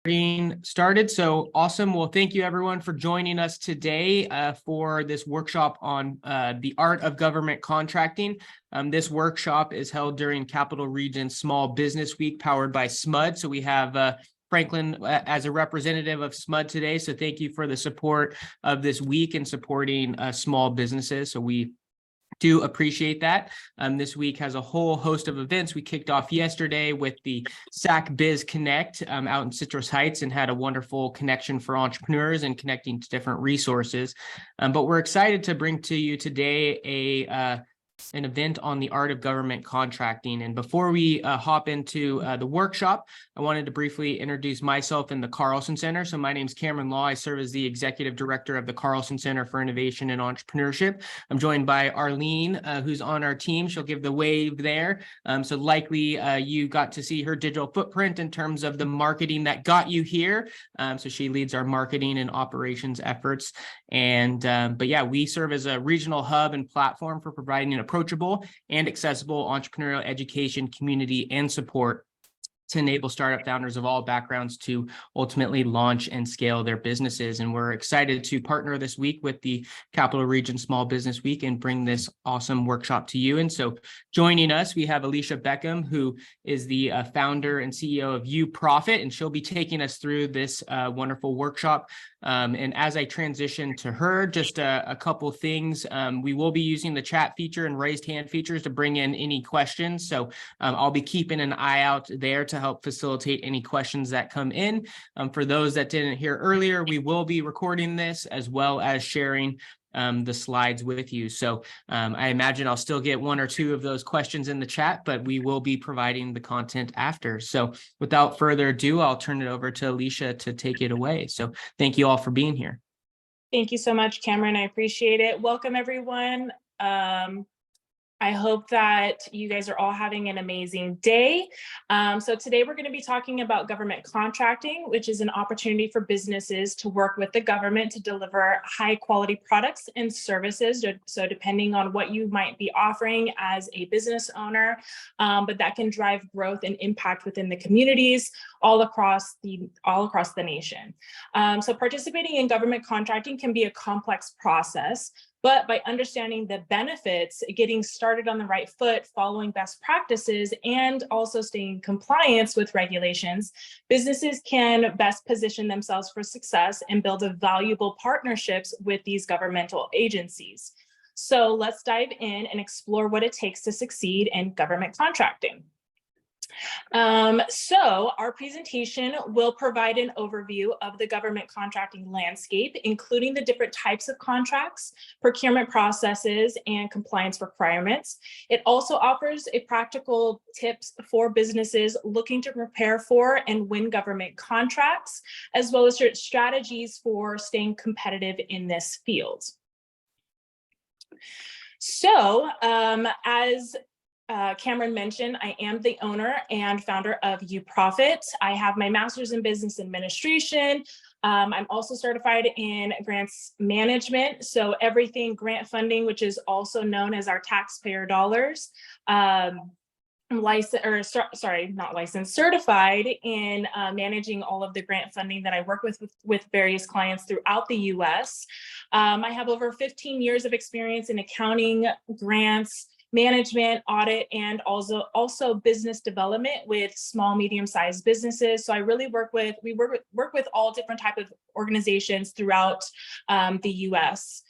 Getting started. So awesome. Well, thank you everyone for joining us today for this workshop on the art of government contracting. This workshop is held during Capital Region Small Business Week powered by SMUD. So we have Franklin as a representative of SMUD today. So thank you for the support of this week and supporting small businesses. So we do appreciate that. This week has a whole host of events. We kicked off yesterday with the SAC Biz Connect out in Citrus Heights and had a wonderful connection for entrepreneurs and connecting to different resources. But we're excited to bring to you today an event on the art of government contracting. And before we hop into the workshop, I wanted to briefly introduce myself and the Carlson Center. So my name is Cameron Law. I serve as the Executive Director of the Carlson Center for Innovation and Entrepreneurship. I'm joined by Arlene, who's on our team. She'll give the wave there. So likely you got to see her digital footprint in terms of the marketing that got you here. So she leads our marketing and operations efforts. And but yeah, we serve as a regional hub and platform for providing an approachable and accessible entrepreneurial education, community, and support to enable startup founders of all backgrounds to ultimately launch and scale their businesses. And we're excited to partner this week with the Capital Region Small Business Week and bring this awesome workshop to you. And so joining us, we have Alicia Beckham, who is the founder and CEO of UProfit, and she'll be taking us through this wonderful workshop. And as I transition to her, just a couple things. We will be using the chat feature and raised hand features to bring in any questions. So I'll be keeping an eye out there to help facilitate any questions that come in. For those that didn't hear earlier, we will be recording this as well as sharing the slides with you. So I imagine I'll still get one or two of those questions in the chat, but we will be providing the content after. So without further ado, I'll turn it over to Alicia to take it away. So thank you all for being here. Thank you so much, Cameron. I appreciate it. Welcome, everyone. I hope that you guys are all having an amazing day. So today we're going to be talking about government contracting, which is an opportunity for businesses to work with the government to deliver high quality products and services. So depending on what you might be offering as a business owner, but that can drive growth and impact within the communities all across the nation. So participating in government contracting can be a complex process. But by understanding the benefits, getting started on the right foot, following best practices, and also staying in compliance with regulations, businesses can best position themselves for success and build valuable partnerships with these governmental agencies. So let's dive in and explore what it takes to succeed in government contracting. So our presentation will provide an overview of the government contracting landscape, including the different types of contracts, procurement processes, and compliance requirements. It also offers a practical tips for businesses looking to prepare for and win government contracts, as well as strategies for staying competitive in this field. So as Cameron mentioned, I am the owner and founder of UProfit. I have my master's in business administration. I'm also certified in grants management. So everything grant funding, which is also known as our taxpayer dollars. Certified in managing all of the grant funding that I work with various clients throughout the US. I have over 15 years of experience in accounting, grants, management, audit, and also business development with small, medium-sized businesses. So I really work with all different types of organizations throughout the US.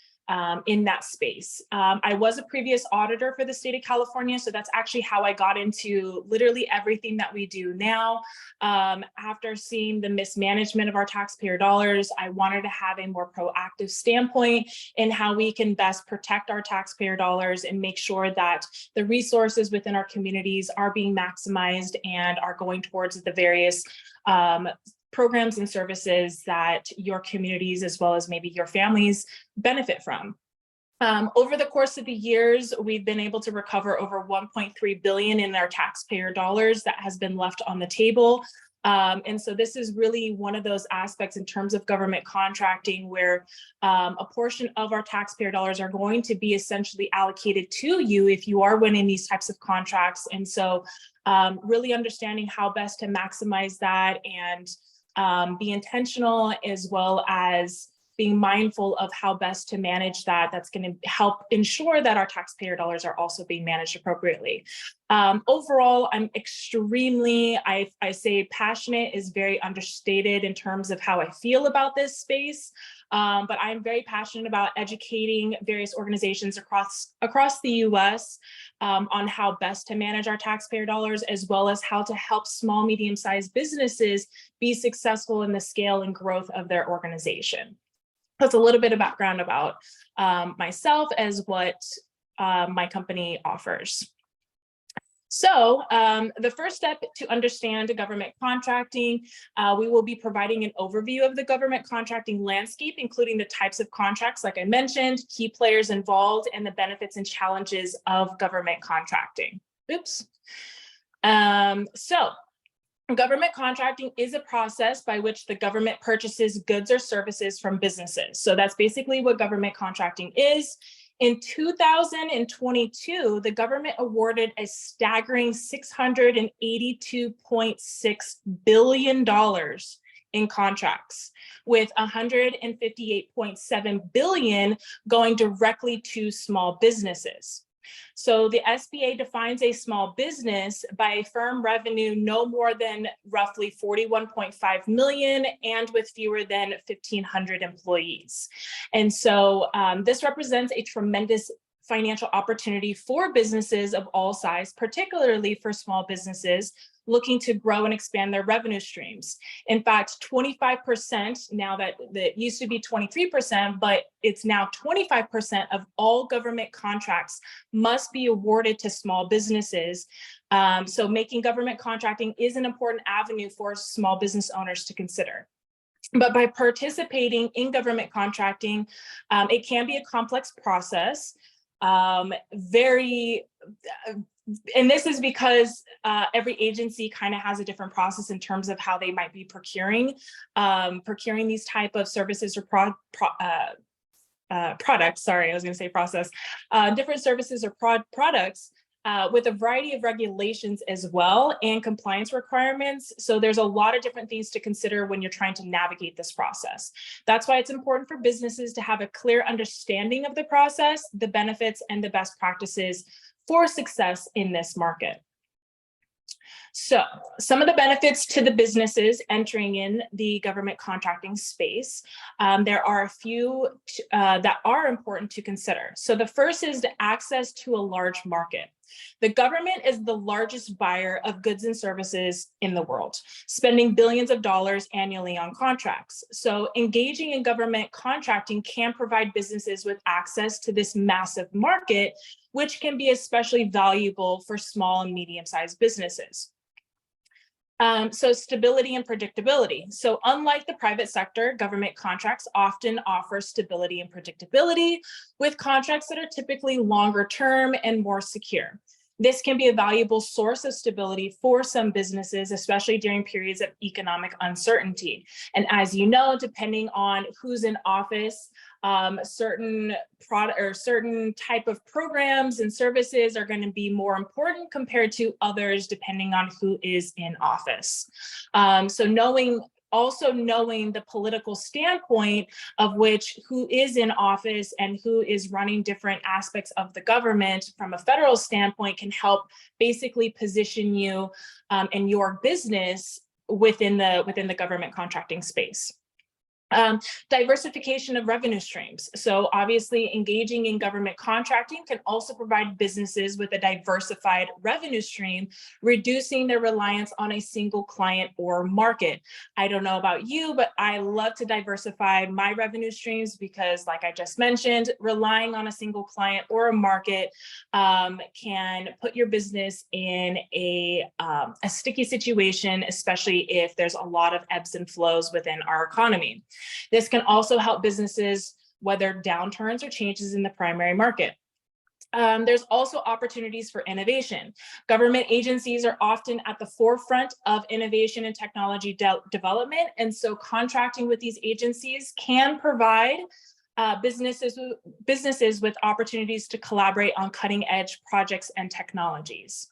In that space. I was a previous auditor for the state of California, so that's actually how I got into literally everything that we do now. After seeing the mismanagement of our taxpayer dollars, I wanted to have a more proactive standpoint in how we can best protect our taxpayer dollars and make sure that the resources within our communities are being maximized and are going towards the various programs and services that your communities, as well as maybe your families, benefit from. Over the course of the years, we've been able to recover over $1.3 billion in our taxpayer dollars that has been left on the table. And so this is really one of those aspects in terms of government contracting where a portion of our taxpayer dollars are going to be essentially allocated to you if you are winning these types of contracts. And so really understanding how best to maximize that and be intentional, as well as being mindful of how best to manage that. That's going to help ensure that our taxpayer dollars are also being managed appropriately. Overall, I'm extremely, I say passionate is very understated in terms of how I feel about this space. But I'm very passionate about educating various organizations across the US on how best to manage our taxpayer dollars, as well as how to help small, medium-sized businesses be successful in the scale and growth of their organization. That's a little bit of background about myself as what my company offers. So the first step to understand government contracting, we will be providing an overview of the government contracting landscape, including the types of contracts, like I mentioned, key players involved, and the benefits and challenges of government contracting. Oops. Government contracting is a process by which the government purchases goods or services from businesses. So that's basically what government contracting is. In 2022, the government awarded a staggering $682.6 billion in contracts, with $158.7 billion going directly to small businesses. So the SBA defines a small business by a firm revenue no more than roughly 41.5 million and with fewer than 1,500 employees. And so this represents a tremendous financial opportunity for businesses of all size, particularly for small businesses looking to grow and expand their revenue streams. In fact, 25%, now that it used to be 23%, but it's now 25% of all government contracts must be awarded to small businesses. So making government contracting is an important avenue for small business owners to consider. But by participating in government contracting, it can be a complex process. And this is because every agency kind of has a different process in terms of how they might be procuring these type of services or products. Sorry, I was going to say process. Different services or products with a variety of regulations as well and compliance requirements. So there's a lot of different things to consider when you're trying to navigate this process. That's why it's important for businesses to have a clear understanding of the process, the benefits, and the best practices for success in this market. So some of the benefits to the businesses entering in the government contracting space, there are a few that are important to consider. So the first is the access to a large market. The government is the largest buyer of goods and services in the world, spending billions of dollars annually on contracts. So engaging in government contracting can provide businesses with access to this massive market, which can be especially valuable for small and medium-sized businesses. So stability and predictability. So unlike the private sector, government contracts often offer stability and predictability with contracts that are typically longer term and more secure. This can be a valuable source of stability for some businesses, especially during periods of economic uncertainty. And as you know, depending on who's in office, certain type of programs and services are going to be more important compared to others, depending on who is in office. So knowing the political standpoint of who is in office and who is running different aspects of the government from a federal standpoint can help basically position you and your business within the government contracting space. Diversification of revenue streams. So obviously engaging in government contracting can also provide businesses with a diversified revenue stream, reducing their reliance on a single client or market. I don't know about you, but I love to diversify my revenue streams because, like I just mentioned, relying on a single client or a market can put your business in a sticky situation, especially if there's a lot of ebbs and flows within our economy. This can also help businesses weather downturns or changes in the primary market. There's also opportunities for innovation. Government agencies are often at the forefront of innovation and technology development, and so contracting with these agencies can provide businesses with opportunities to collaborate on cutting-edge projects and technologies.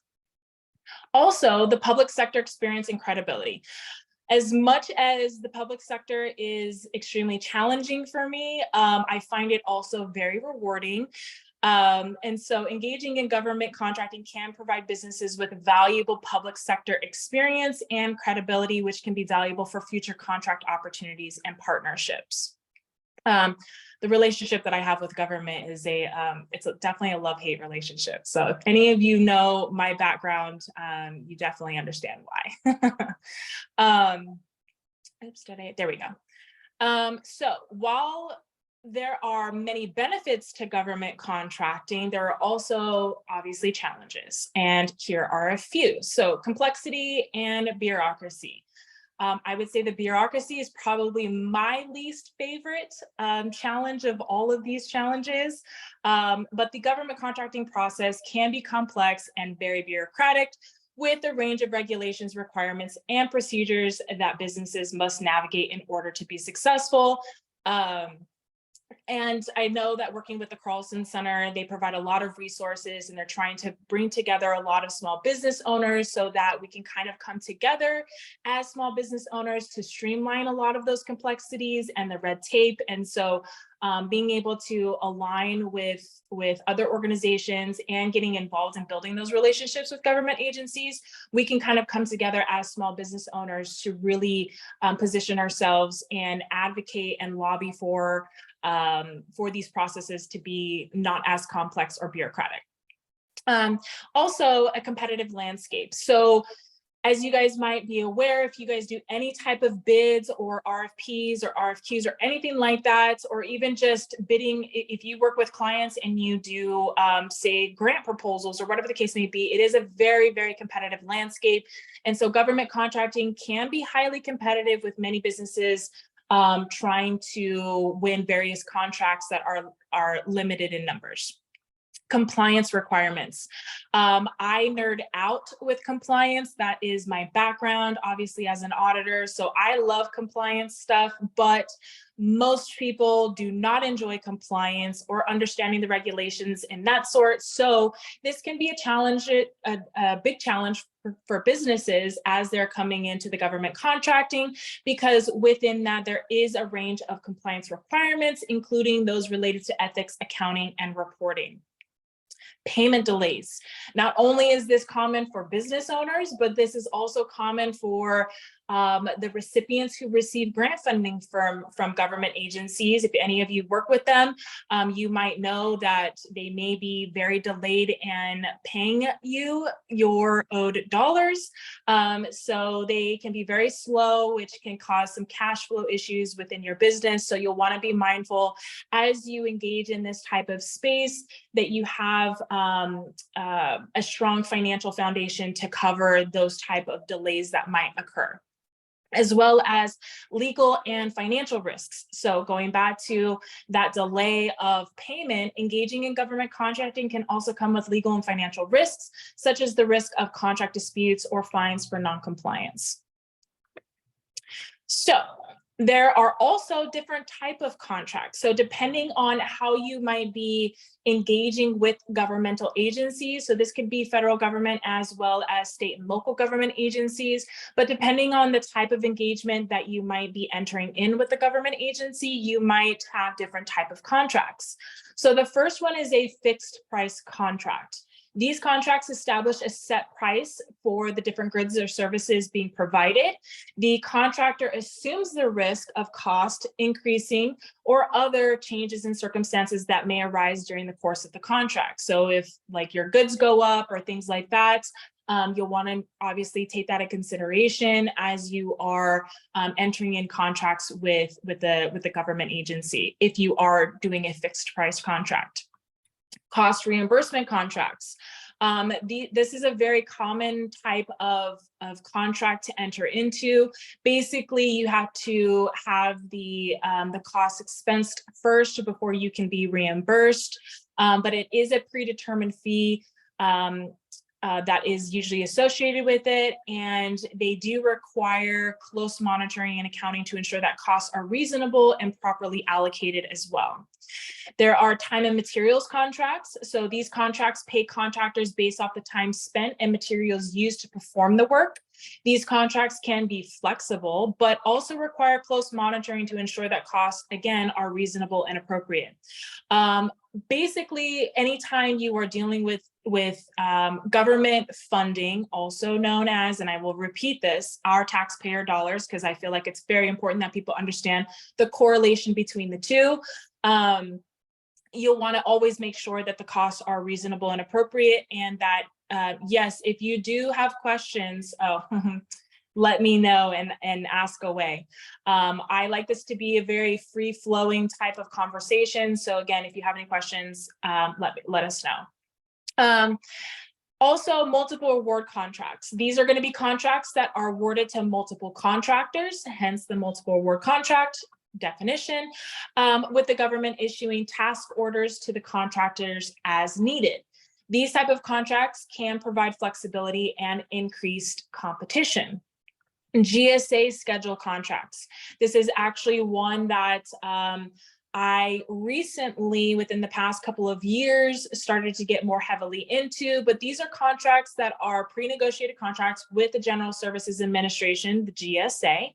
Also, the public sector experience and credibility. As much as the public sector is extremely challenging for me, I find it also very rewarding. And so engaging in government contracting can provide businesses with valuable public sector experience and credibility, which can be valuable for future contract opportunities and partnerships. The relationship that I have with government is definitely a love-hate relationship. So if any of you know my background, you definitely understand why. Oops, there we go. So while there are many benefits to government contracting, there are also obviously challenges, and here are a few. So complexity and bureaucracy. I would say the bureaucracy is probably my least favorite challenge of all of these challenges, but the government contracting process can be complex and very bureaucratic, with a range of regulations, requirements, and procedures that businesses must navigate in order to be successful. And I know that working with the Carlson Center, they provide a lot of resources, and they're trying to bring together a lot of small business owners so that we can kind of come together as small business owners to streamline a lot of those complexities and the red tape. And so being able to align with other organizations and getting involved in building those relationships with government agencies, we can kind of come together as small business owners to really position ourselves and advocate and lobby for these processes to be not as complex or bureaucratic. Also, a competitive landscape. So as you guys might be aware, if you guys do any type of bids or RFPs or RFQs or anything like that, or even just bidding, if you work with clients and you do, say, grant proposals or whatever the case may be, it is a very, very competitive landscape. And so government contracting can be highly competitive, with many businesses trying to win various contracts that are limited in numbers. Compliance requirements. I nerd out with compliance. That is my background, obviously, as an auditor. So I love compliance stuff, but most people do not enjoy compliance or understanding the regulations and that sort. So this can be a challenge, a big challenge for businesses as they're coming into the government contracting, because within that there is a range of compliance requirements, including those related to ethics, accounting, and reporting. Payment delays. Not only is this common for business owners, but this is also common for the recipients who receive grant funding from government agencies. If any of you work with them, you might know that they may be very delayed in paying you your owed dollars. So they can be very slow, which can cause some cash flow issues within your business. So you'll want to be mindful as you engage in this type of space that you have a strong financial foundation to cover those type of delays that might occur, as well as legal and financial risks. So going back to that delay of payment, engaging in government contracting can also come with legal and financial risks, such as the risk of contract disputes or fines for noncompliance. So there are also different type of contracts. So depending on how you might be engaging with governmental agencies, so this could be federal government as well as state and local government agencies, but depending on the type of engagement that you might be entering in with the government agency, you might have different type of contracts. So the first one is a fixed price contract. These contracts establish a set price for the different goods or services being provided. The contractor assumes the risk of cost increasing or other changes in circumstances that may arise during the course of the contract. So if like your goods go up or things like that, you'll want to obviously take that into consideration as you are entering in contracts with the government agency, if you are doing a fixed price contract. Cost reimbursement contracts. This is a very common type of contract to enter into. Basically, you have to have the cost expensed first before you can be reimbursed, but it is a predetermined fee. that is usually associated with it. And they do require close monitoring and accounting to ensure that costs are reasonable and properly allocated as well. There are time and materials contracts. So these contracts pay contractors based off the time spent and materials used to perform the work. These contracts can be flexible, but also require close monitoring to ensure that costs, again, are reasonable and appropriate. Basically, anytime you are dealing with government funding, also known as, and I will repeat this, our taxpayer dollars, because I feel like it's very important that people understand the correlation between the two. You'll want to always make sure that the costs are reasonable and appropriate, and that yes, if you do have questions, let me know and ask away. I like this to be a very free-flowing type of conversation. So again, if you have any questions, let us know. Also, multiple award contracts. These are going to be contracts that are awarded to multiple contractors, hence the multiple award contract definition, with the government issuing task orders to the contractors as needed. These type of contracts can provide flexibility and increased competition. GSA schedule contracts. This is actually one that I recently, within the past couple of years, started to get more heavily into, but these are contracts that are pre-negotiated contracts with the General Services Administration, the GSA,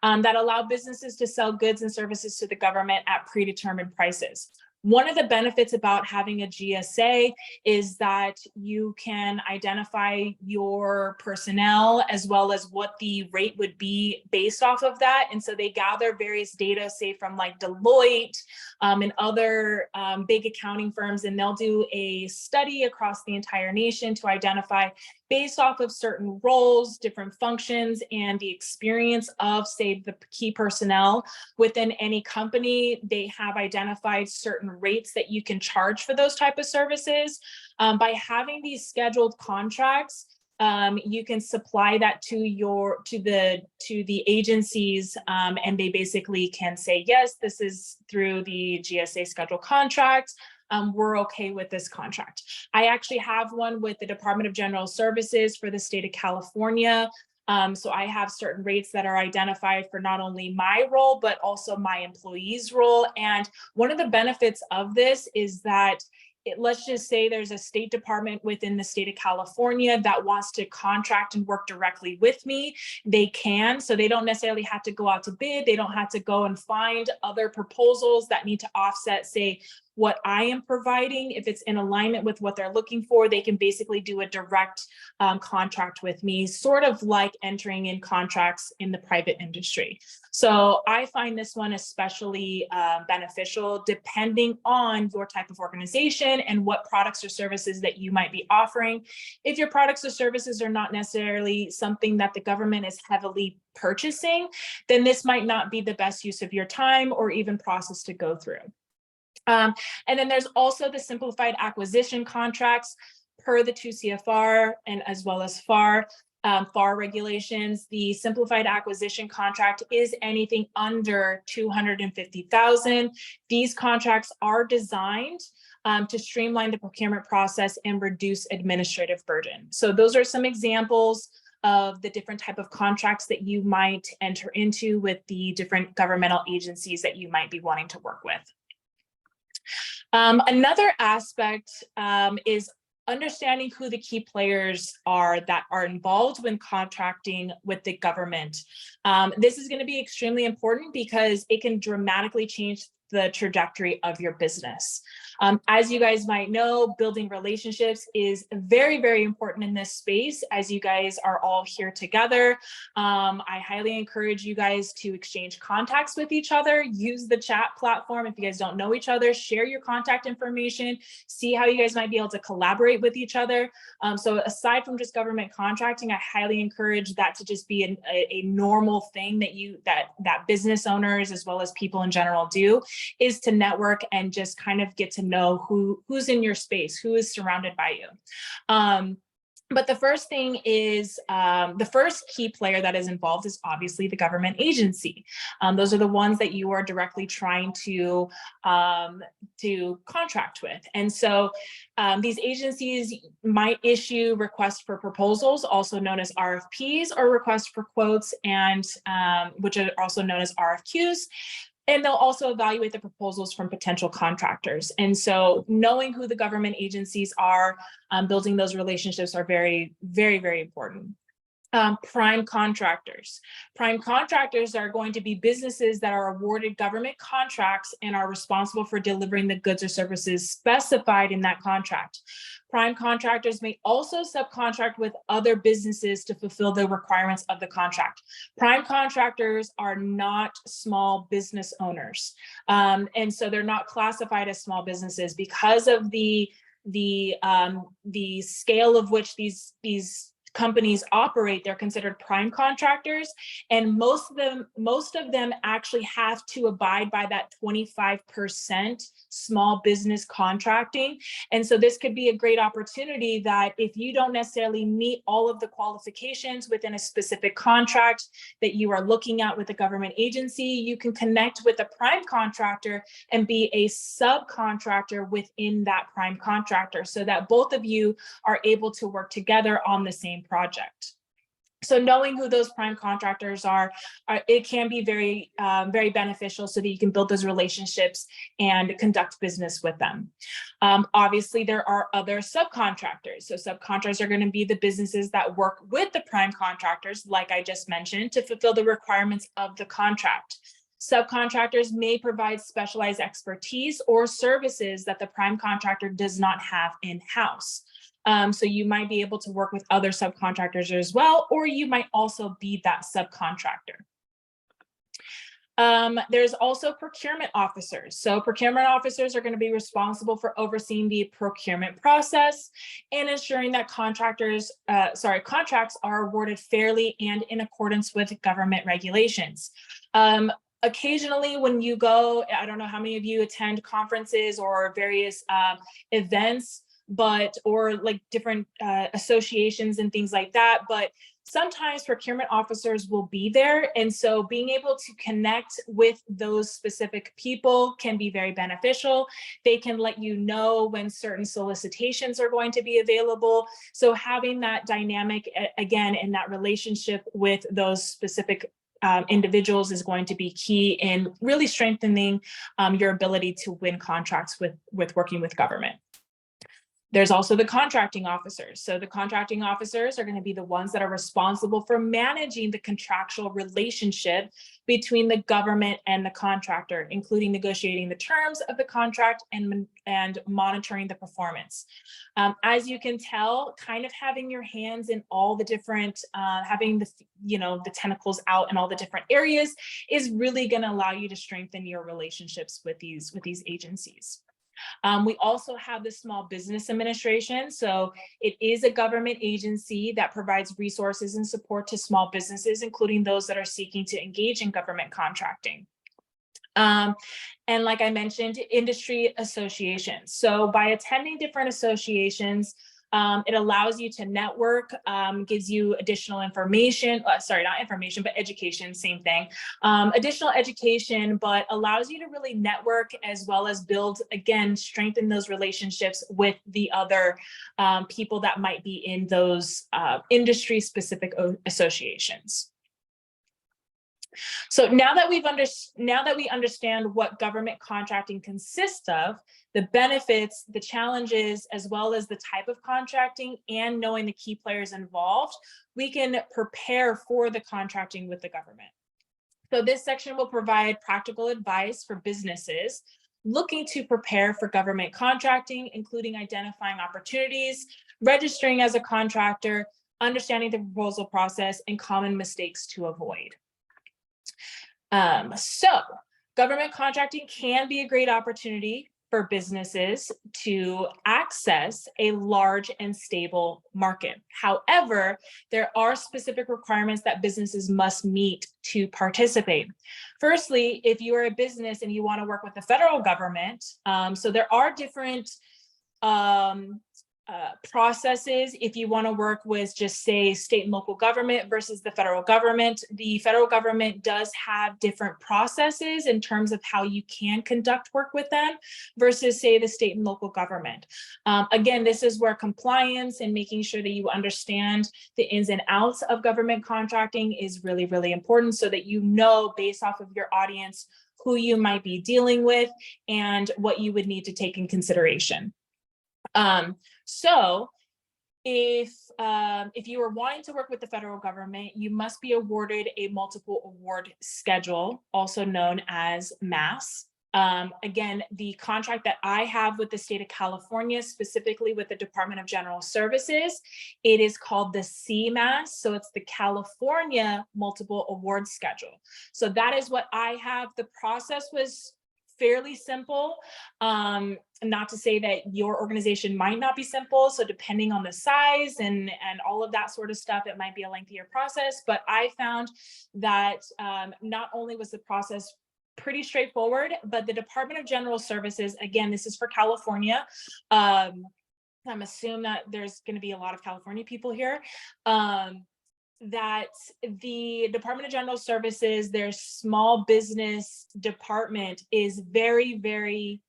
that allow businesses to sell goods and services to the government at predetermined prices. One of the benefits about having a GSA is that you can identify your personnel as well as what the rate would be based off of that. And so they gather various data, say from like Deloitte and other big accounting firms, and they'll do a study across the entire nation to identify, based off of certain roles, different functions, and the experience of, say, the key personnel within any company, they have identified certain rates that you can charge for those type of services. By having these scheduled contracts, you can supply that to the agencies, and they basically can say, yes, this is through the GSA schedule contract. We're okay with this contract. I actually have one with the Department of General Services for the state of California. So I have certain rates that are identified for not only my role, but also my employees' role. And one of the benefits of this is that let's just say there's a state department within the state of California that wants to contract and work directly with me. They can, so they don't necessarily have to go out to bid. They don't have to go and find other proposals that need to offset, say, what I am providing. If it's in alignment with what they're looking for, they can basically do a direct contract with me, sort of like entering in contracts in the private industry. So I find this one especially beneficial depending on your type of organization and what products or services that you might be offering. If your products or services are not necessarily something that the government is heavily purchasing, then this might not be the best use of your time or even process to go through. And then there's also the simplified acquisition contracts per the 2 CFR and as well as FAR regulations. The simplified acquisition contract is anything under $250,000. These contracts are designed to streamline the procurement process and reduce administrative burden. So those are some examples of the different type of contracts that you might enter into with the different governmental agencies that you might be wanting to work with. Another aspect is understanding who the key players are that are involved when contracting with the government. This is going to be extremely important because it can dramatically change the trajectory of your business. As you guys might know, building relationships is very, very important in this space as you guys are all here together. I highly encourage you guys to exchange contacts with each other, use the chat platform. If you guys don't know each other, share your contact information, see how you guys might be able to collaborate with each other. So aside from just government contracting, I highly encourage that to just be a normal thing that business owners as well as people in general do, is to network and just kind of get to know who's in your space, who is surrounded by you. But the first thing is the first key player that is involved is obviously the government agency. Those are the ones that you are directly trying to contract with. And so these agencies might issue requests for proposals, also known as RFPs, or requests for quotes, and which are also known as RFQs. And they'll also evaluate the proposals from potential contractors. And so knowing who the government agencies are, building those relationships are very, very, very important. Prime contractors. Prime contractors are going to be businesses that are awarded government contracts and are responsible for delivering the goods or services specified in that contract. Prime contractors may also subcontract with other businesses to fulfill the requirements of the contract. Prime contractors are not small business owners. And so they're not classified as small businesses because of the scale of which these companies operate. They're considered prime contractors, and most of them actually have to abide by that 25% small business contracting. And so this could be a great opportunity that if you don't necessarily meet all of the qualifications within a specific contract that you are looking at with a government agency, you can connect with a prime contractor and be a subcontractor within that prime contractor, so that both of you are able to work together on the same project. So knowing who those prime contractors are it can be very, very beneficial, so that you can build those relationships and conduct business with them. Obviously, there are other subcontractors. So subcontractors are going to be the businesses that work with the prime contractors, like I just mentioned, to fulfill the requirements of the contract. Subcontractors may provide specialized expertise or services that the prime contractor does not have in-house. So you might be able to work with other subcontractors as well, or you might also be that subcontractor. There's also procurement officers. So procurement officers are going to be responsible for overseeing the procurement process and ensuring that contracts are awarded fairly and in accordance with government regulations. Occasionally when you go, I don't know how many of you attend conferences or various events, or like different associations and things like that, but sometimes procurement officers will be there. And so being able to connect with those specific people can be very beneficial. They can let you know when certain solicitations are going to be available. So having that dynamic, again, in that relationship with those specific individuals is going to be key in really strengthening your ability to win contracts with working with government. There's also the contracting officers. So the contracting officers are going to be the ones that are responsible for managing the contractual relationship between the government and the contractor, including negotiating the terms of the contract and monitoring the performance. As you can tell, kind of having your hands in all the different, having the tentacles out in all the different areas is really going to allow you to strengthen your relationships with these agencies. We also have the Small Business Administration. So it is a government agency that provides resources and support to small businesses, including those that are seeking to engage in government contracting. And like I mentioned, industry associations. So by attending different associations, it allows you to network, gives you additional information, sorry, not information, but education, same thing. Additional education, but allows you to really network as well as build, again, strengthen those relationships with the other people that might be in those industry-specific associations. So now that we understand what government contracting consists of, the benefits, the challenges, as well as the type of contracting, and knowing the key players involved, we can prepare for the contracting with the government. So this section will provide practical advice for businesses looking to prepare for government contracting, including identifying opportunities, registering as a contractor, understanding the proposal process, and common mistakes to avoid. So government contracting can be a great opportunity for businesses to access a large and stable market. However, there are specific requirements that businesses must meet to participate. Firstly, if you are a business and you want to work with the federal government, so there are different processes. If you want to work with just say state and local government versus the federal government does have different processes in terms of how you can conduct work with them versus say the state and local government. Again, this is where compliance and making sure that you understand the ins and outs of government contracting is really, really important, so that you know based off of your audience who you might be dealing with and what you would need to take in consideration. So if you are wanting to work with the federal government, you must be awarded a multiple award schedule, also known as MAS. Again, the contract that I have with the state of California, specifically with the Department of General Services, it is called the CMAS. So it's the California Multiple Award Schedule. So that is what I have. The process was fairly simple. Not to say that your organization might not be simple. So depending on the size and all of that sort of stuff, it might be a lengthier process. But I found that not only was the process pretty straightforward, but the Department of General Services, again, this is for California. I'm assuming that there's going to be a lot of California people here. That the Department of General Services, their small business department, is very, very,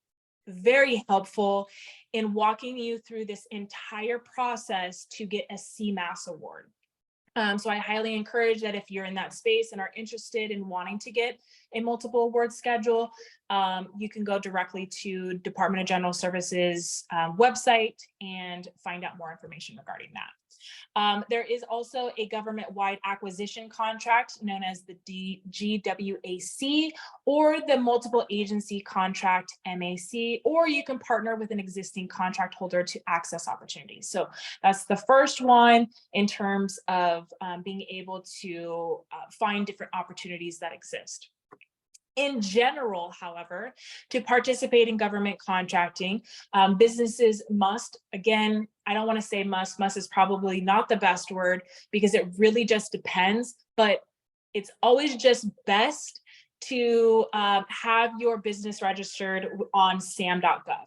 very helpful in walking you through this entire process to get a CMAS award. So I highly encourage that if you're in that space and are interested in wanting to get a multiple award schedule, you can go directly to Department of General Services website and find out more information regarding that. There is also a government-wide acquisition contract known as the GWAC, or the multiple agency contract MAC, or you can partner with an existing contract holder to access opportunities. So that's the first one in terms of being able to find different opportunities that exist. In general, however, to participate in government contracting, businesses must, again, I don't want to say must is probably not the best word because it really just depends, but it's always just best to have your business registered on SAM.gov.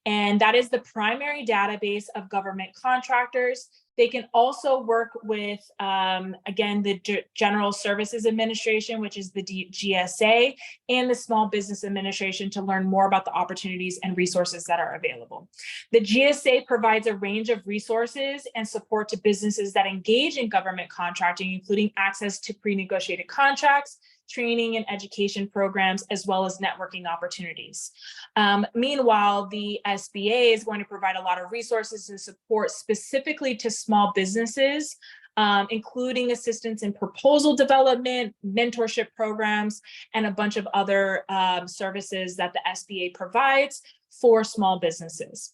And that is the primary database of government contractors. They can also work with, again, the General Services Administration, which is the GSA, and the Small Business Administration to learn more about the opportunities and resources that are available. The GSA provides a range of resources and support to businesses that engage in government contracting, including access to pre-negotiated contracts, training and education programs, as well as networking opportunities. Meanwhile, the SBA is going to provide a lot of resources and support specifically to small businesses, including assistance in proposal development, mentorship programs, and a bunch of other services that the SBA provides for small businesses.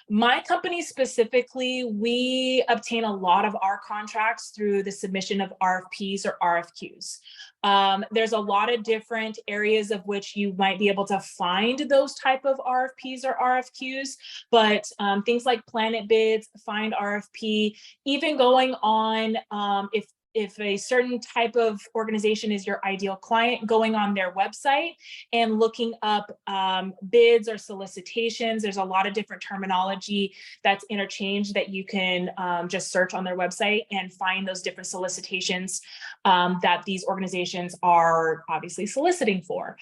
My company specifically, we obtain a lot of our contracts through the submission of RFPs or RFQs. There's a lot of different areas of which you might be able to find those type of RFPs or RFQs, but things like Planet Bids, Find RFP, even going on, if a certain type of organization is your ideal client, going on their website and looking up bids or solicitations. There's a lot of different terminology that's interchanged that you can just search on their website and find those different solicitations that these organizations are obviously soliciting for.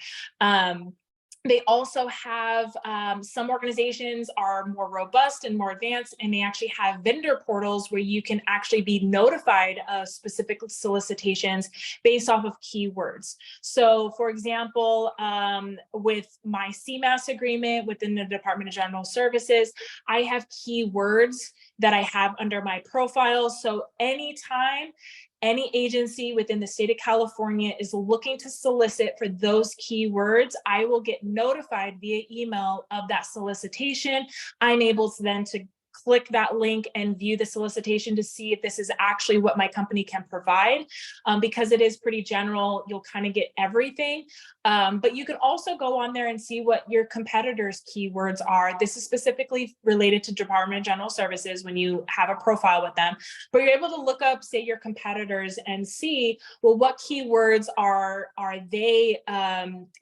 They also have, some organizations are more robust and more advanced, and they actually have vendor portals where you can actually be notified of specific solicitations based off of keywords. So for example, with my CMAS agreement within the Department of General Services, I have keywords that I have under my profile. So anytime any agency within the state of California is looking to solicit for those keywords, I will get notified via email of that solicitation. I'm able to then to click that link and view the solicitation to see if this is actually what my company can provide. Because it is pretty general, you'll kind of get everything. But you can also go on there and see what your competitors' keywords are. This is specifically related to Department of General Services when you have a profile with them. But you're able to look up, say, your competitors and see, well, what keywords are they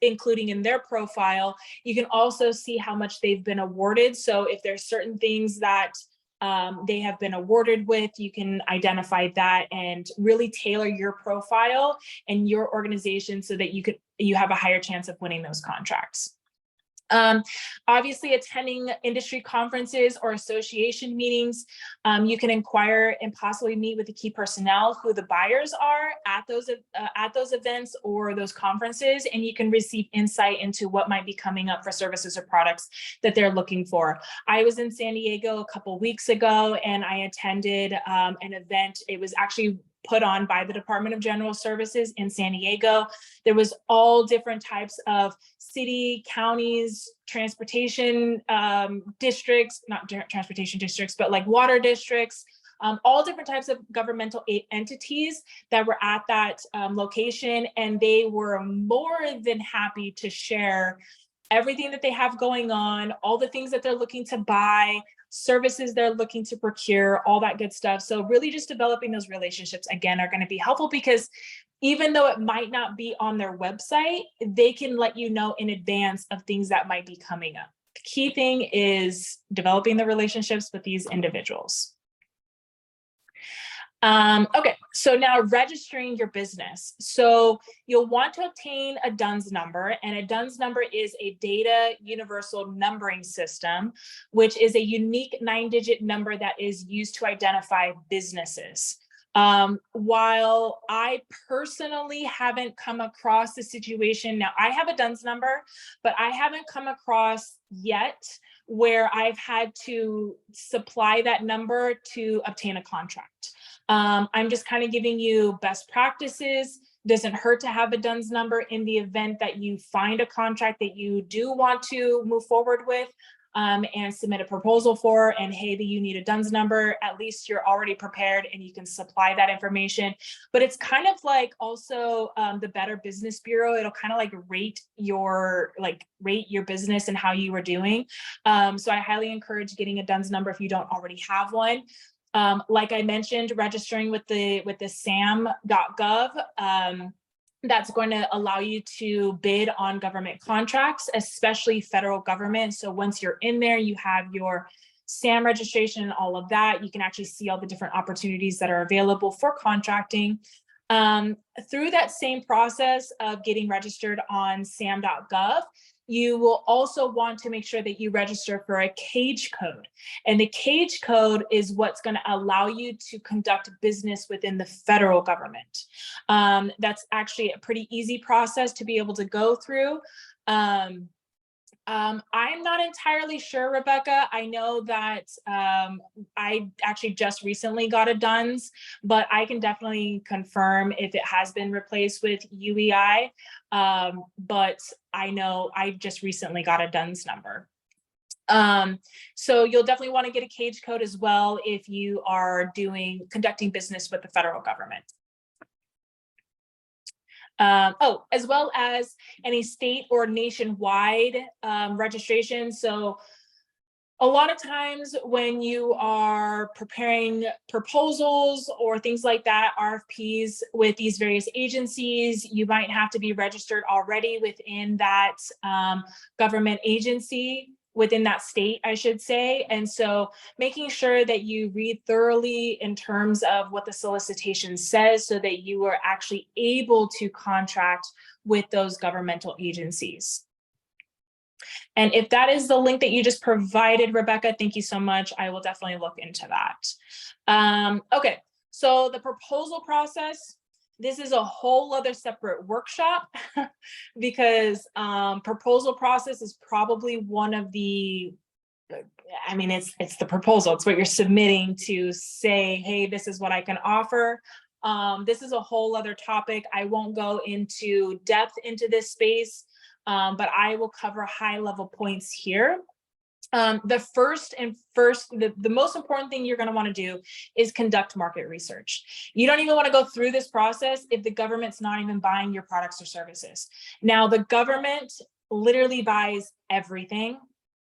including in their profile. You can also see how much they've been awarded. So if there's certain things that they have been awarded with, you can identify that and really tailor your profile and your organization so that you have a higher chance of winning those contracts. Obviously, attending industry conferences or association meetings, you can inquire and possibly meet with the key personnel who the buyers are at those events or those conferences, and you can receive insight into what might be coming up for services or products that they're looking for. I was in San Diego a couple weeks ago, and I attended an event. It was actually put on by the Department of General Services in San Diego. There was all different types of city, counties, transportation districts, not transportation districts, but like water districts, all different types of governmental entities that were at that location. And they were more than happy to share everything that they have going on, all the things that they're looking to buy, services they're looking to procure, all that good stuff. So really just developing those relationships, again, are going to be helpful, because even though it might not be on their website, they can let you know in advance of things that might be coming up. The key thing is developing the relationships with these individuals. Okay, so now registering your business. So you'll want to obtain a DUNS number, and a DUNS number is a data universal numbering system, which is a unique 9-digit number that is used to identify businesses. While I personally haven't come across the situation, now I have a DUNS number, but I haven't come across yet where I've had to supply that number to obtain a contract. I'm just kind of giving you best practices. Doesn't hurt to have a DUNS number in the event that you find a contract that you do want to move forward with and submit a proposal for, and hey, that you need a DUNS number. At least you're already prepared and you can supply that information. But it's kind of like also the Better Business Bureau. It'll kind of like rate your business and how you are doing. So I highly encourage getting a DUNS number if you don't already have one. Like I mentioned, registering with the SAM.gov, that's going to allow you to bid on government contracts, especially federal government. So once you're in there, you have your SAM registration and all of that. You can actually see all the different opportunities that are available for contracting. Through that same process of getting registered on SAM.gov, you will also want to make sure that you register for a CAGE code. And the CAGE code is what's going to allow you to conduct business within the federal government. That's actually a pretty easy process to be able to go through. I'm not entirely sure, Rebecca. I know that I actually just recently got a DUNS, but I can definitely confirm if it has been replaced with UEI. But I know I just recently got a DUNS number. So you'll definitely want to get a CAGE code as well if you are conducting business with the federal government. As well as any state or nationwide registration. So a lot of times when you are preparing proposals or things like that, RFPs with these various agencies, you might have to be registered already within that government agency, within that state, I should say. And so making sure that you read thoroughly in terms of what the solicitation says so that you are actually able to contract with those governmental agencies. And if that is the link that you just provided, Rebecca, thank you so much. I will definitely look into that. Okay, so the proposal process. This is a whole other separate workshop because proposal process is probably one of the, I mean, it's the proposal. It's what you're submitting to say, hey, this is what I can offer. This is a whole other topic. I won't go into depth into this space, but I will cover high level points here. The most important thing you're going to want to do is conduct market research. You don't even want to go through this process if the government's not even buying your products or services. Now, the government literally buys everything,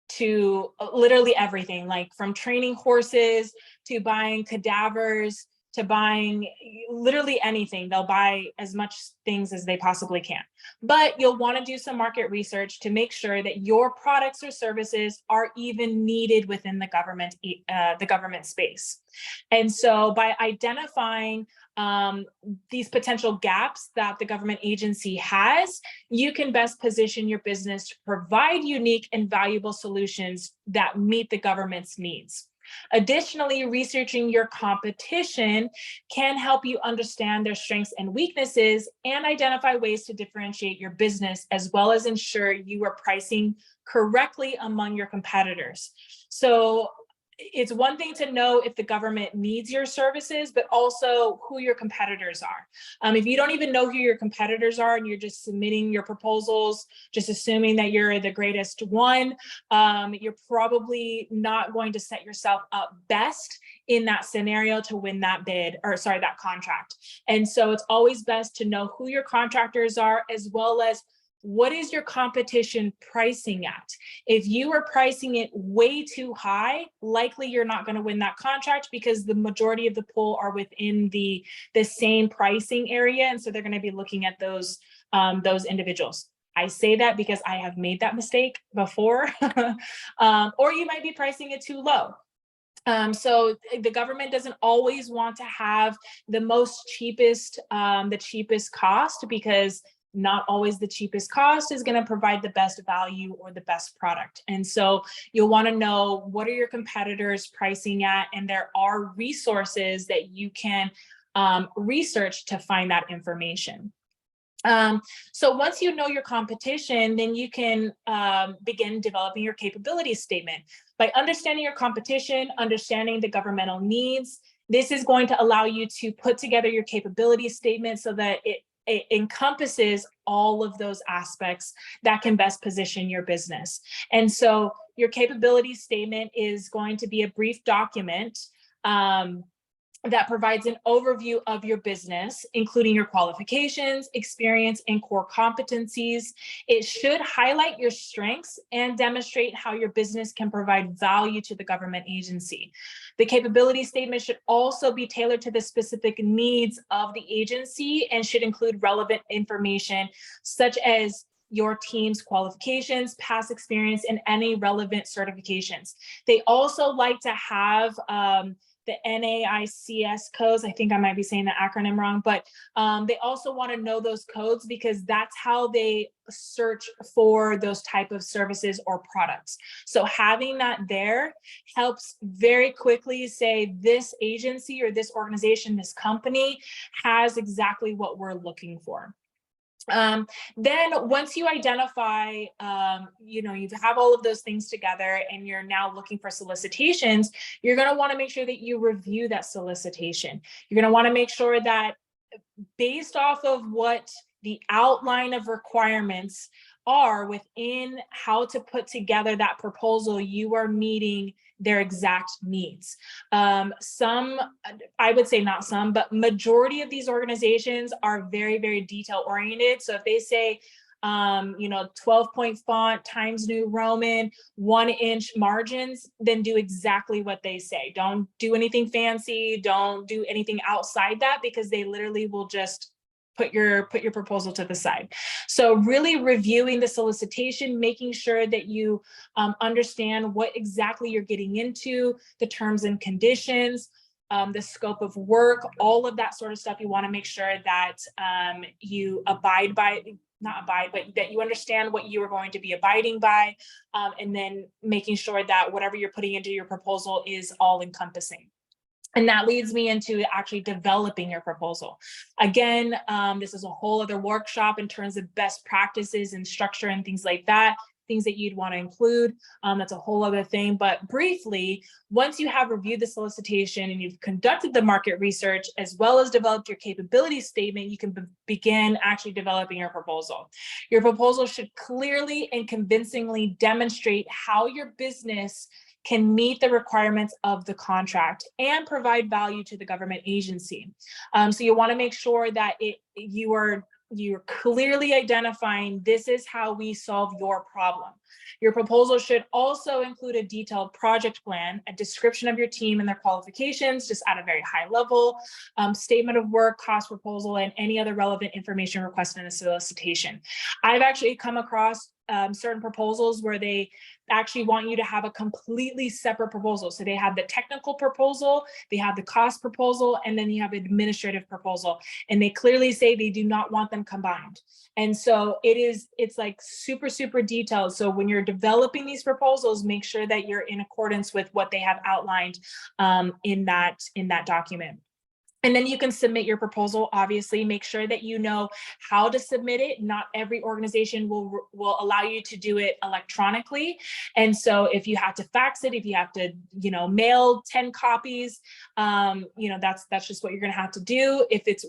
to literally everything, like from training horses to buying cadavers to buying literally anything. They'll buy as much things as they possibly can. But you'll want to do some market research to make sure that your products or services are even needed within the government space. And so by identifying these potential gaps that the government agency has, you can best position your business to provide unique and valuable solutions that meet the government's needs. Additionally, researching your competition can help you understand their strengths and weaknesses and identify ways to differentiate your business, as well as ensure you are pricing correctly among your competitors. So it's one thing to know if the government needs your services, but also who your competitors are. If you don't even know who your competitors are and you're just submitting your proposals, just assuming that you're the greatest one, you're probably not going to set yourself up best in that scenario to win that that contract. And so it's always best to know who your contractors are, as well as what is your competition pricing at? If you are pricing it way too high, likely you're not going to win that contract because the majority of the pool are within the same pricing area. And so they're going to be looking at those individuals. I say that because I have made that mistake before, or you might be pricing it too low. So the government doesn't always want to have the cheapest cost, because not always the cheapest cost is going to provide the best value or the best product. And so you'll want to know, what are your competitors pricing at? And there are resources that you can research to find that information. So once you know your competition, then you can begin developing your capability statement. By understanding your competition, understanding the governmental needs, this is going to allow you to put together your capability statement so that it encompasses all of those aspects that can best position your business. And so your capability statement is going to be a brief document that provides an overview of your business, including your qualifications, experience, and core competencies. It should highlight your strengths and demonstrate how your business can provide value to the government agency. The capability statement should also be tailored to the specific needs of the agency and should include relevant information such as your team's qualifications, past experience, and any relevant certifications. They also like to have the NAICS codes. I think I might be saying the acronym wrong, but they also want to know those codes because that's how they search for those type of services or products. So having that there helps very quickly say this agency or this organization, this company has exactly what we're looking for. Then once you identify, you have all of those things together and you're now looking for solicitations, you're going to want to make sure that you review that solicitation. You're going to want to make sure that based off of what the outline of requirements are within how to put together that proposal, you are meeting their exact needs. Some, I would say not some, but majority of these organizations are very, very detail oriented. So if they say, 12-point font, Times New Roman, 1-inch margins, then do exactly what they say. Don't do anything fancy. Don't do anything outside that, because they literally will just put your proposal to the side. So really reviewing the solicitation, making sure that you understand what exactly you're getting into, the terms and conditions, the scope of work, all of that sort of stuff. You want to make sure that you abide by, not abide, but that you understand what you are going to be abiding by, and then making sure that whatever you're putting into your proposal is all encompassing. And that leads me into actually developing your proposal. Again, this is a whole other workshop in terms of best practices and structure and things like that. I things that you'd want to include. That's a whole other thing. But briefly, once you have reviewed the solicitation and you've conducted the market research, as well as developed your capability statement, you can begin actually developing your proposal. Your proposal should clearly and convincingly demonstrate how your business can meet the requirements of the contract and provide value to the government agency. So you want to make sure that you're clearly identifying this is how we solve your problem. Your proposal should also include a detailed project plan, a description of your team and their qualifications, just at a very high level, statement of work, cost proposal, and any other relevant information requested in a solicitation. I've actually come across certain proposals where they actually want you to have a completely separate proposal. So they have the technical proposal, they have the cost proposal, and then you have an administrative proposal. And they clearly say they do not want them combined. And so it's like super, super detailed. So when you're developing these proposals, make sure that you're in accordance with what they have outlined in that document. And then you can submit your proposal. Obviously, make sure that you know how to submit it. Not every organization will allow you to do it electronically. And so if you have to fax it, if you have to, mail 10 copies, that's just what you're going to have to do. If that's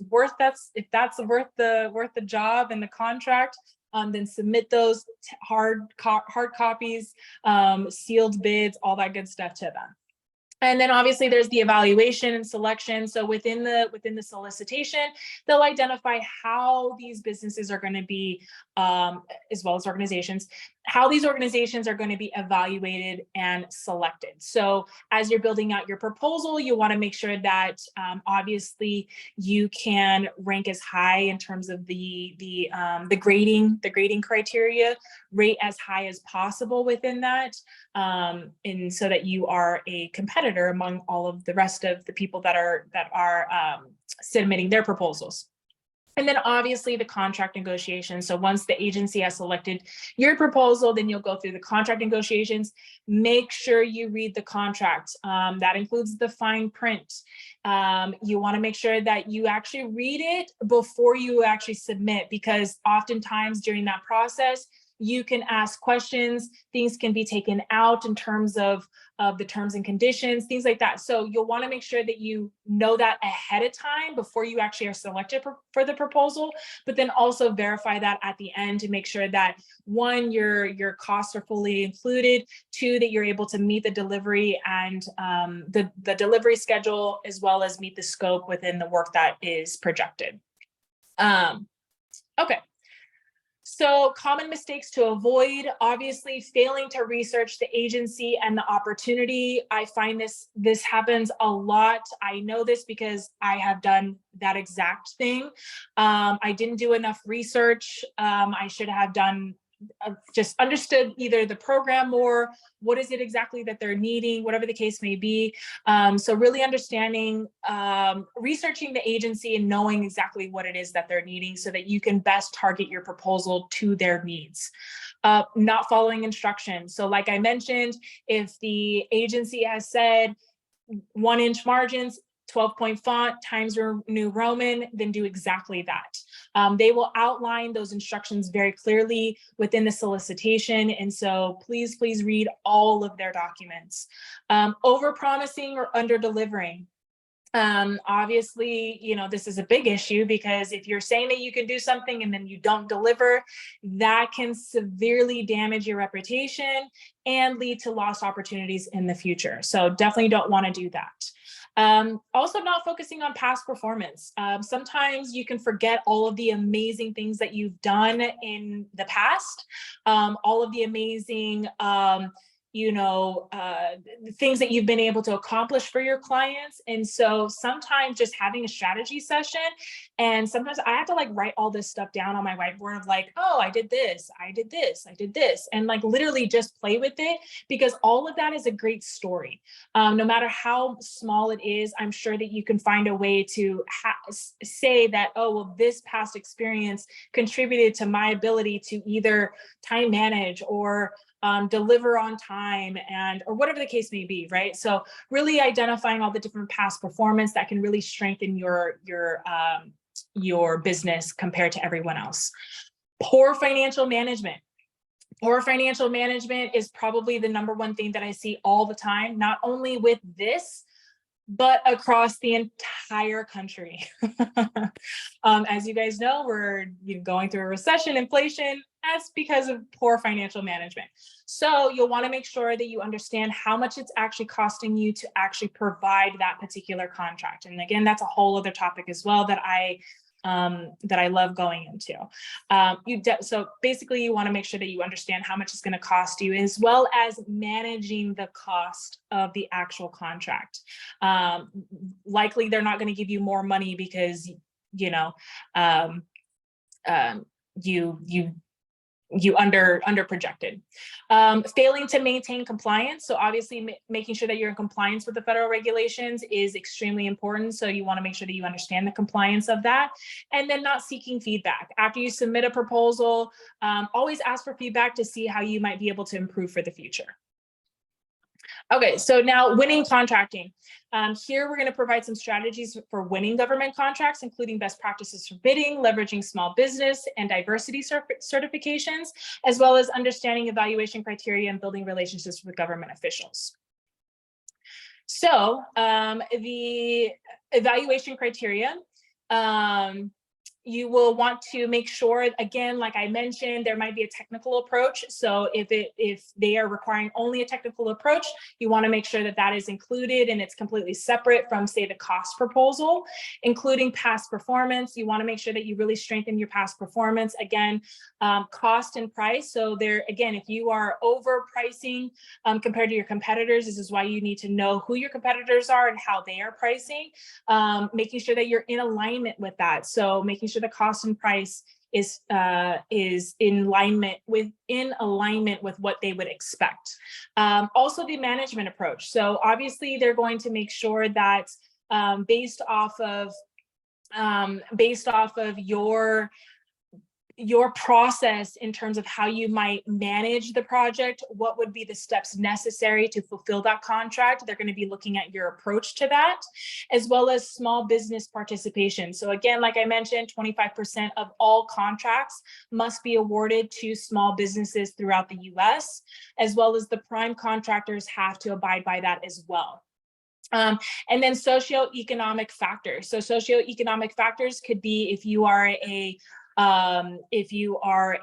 worth the job and the contract, then submit those hard copies, sealed bids, all that good stuff to them. And then obviously there's the evaluation and selection. So within the solicitation, they'll identify how these businesses are going to be, as well as organizations, how these organizations are going to be evaluated and selected. So as you're building out your proposal, you want to make sure that obviously you can rank as high in terms of the grading criteria, rate as high as possible within that, and so that you are a competitor among all of the rest of the people that are submitting their proposals. And then obviously the contract negotiations. So once the agency has selected your proposal, then you'll go through the contract negotiations. Make sure you read the contract. That includes the fine print. You want to make sure that you actually read it before you actually submit, because oftentimes during that process, you can ask questions, things can be taken out in terms of the terms and conditions, things like that. So you'll want to make sure that you know that ahead of time before you actually are selected for the proposal, but then also verify that at the end to make sure that, one, your costs are fully included, two, that you're able to meet the delivery and the delivery schedule, as well as meet the scope within the work that is projected. Okay. So common mistakes to avoid, obviously failing to research the agency and the opportunity. I find this happens a lot. I know this because I have done that exact thing. I didn't do enough research. I should have done just understood either the program more, what is it exactly that they're needing, whatever the case may be. So really understanding, researching the agency and knowing exactly what it is that they're needing so that you can best target your proposal to their needs. Not following instructions. So like I mentioned, if the agency has said 1-inch margins, 12-point font, Times New Roman, then do exactly that. They will outline those instructions very clearly within the solicitation. And so please read all of their documents. Over-promising or under-delivering. Obviously, this is a big issue, because if you're saying that you can do something and then you don't deliver, that can severely damage your reputation and lead to lost opportunities in the future. So definitely don't want to do that. Also not focusing on past performance. Sometimes you can forget all of the amazing things that you've done in the past, all of the amazing, things that you've been able to accomplish for your clients. And so sometimes just having a strategy session, and sometimes I have to write all this stuff down on my whiteboard of oh, I did this, I did this, I did this, and literally just play with it, because all of that is a great story. No matter how small it is, I'm sure that you can find a way to say that, oh, well, this past experience contributed to my ability to either time manage or deliver on time, or whatever the case may be, right? So really identifying all the different past performance that can really strengthen your business compared to everyone else. Poor financial management. Poor financial management is probably the number one thing that I see all the time, not only with this, but across the entire country. As you guys know, we're going through a recession, inflation. That's because of poor financial management. So you'll want to make sure that you understand how much it's actually costing you to actually provide that particular contract. And again, that's a whole other topic as well that I love going into. So basically you want to make sure that you understand how much it's going to cost you, as well as managing the cost of the actual contract. Likely they're not going to give you more money because, you know, you under projected. Failing to maintain compliance. So obviously making sure that you're in compliance with the federal regulations is extremely important. So you want to make sure that you understand the compliance of that, and then not seeking feedback. After you submit a proposal, always ask for feedback to see how you might be able to improve for the future. Okay, so now winning contracting. Here we're going to provide some strategies for winning government contracts, including best practices for bidding, leveraging small business and diversity certifications, as well as understanding evaluation criteria and building relationships with government officials. So the evaluation criteria, you will want to make sure, again, like I mentioned, there might be a technical approach. So if they are requiring only a technical approach, you want to make sure that that is included and it's completely separate from, say, the cost proposal, including past performance. You want to make sure that you really strengthen your past performance. Again, cost and price. So there, again, if you are overpricing compared to your competitors, this is why you need to know who your competitors are and how they are pricing, making sure that you're in alignment with that. So making sure the cost and price is in alignment with what they would expect. Also the management approach. So obviously they're going to make sure that based off of your process in terms of how you might manage the project, what would be the steps necessary to fulfill that contract. They're going to be looking at your approach to that, as well as small business participation. So again, like I mentioned, 25% of all contracts must be awarded to small businesses throughout the US, as well as the prime contractors have to abide by that as well. And then socioeconomic factors. So socioeconomic factors could be if you are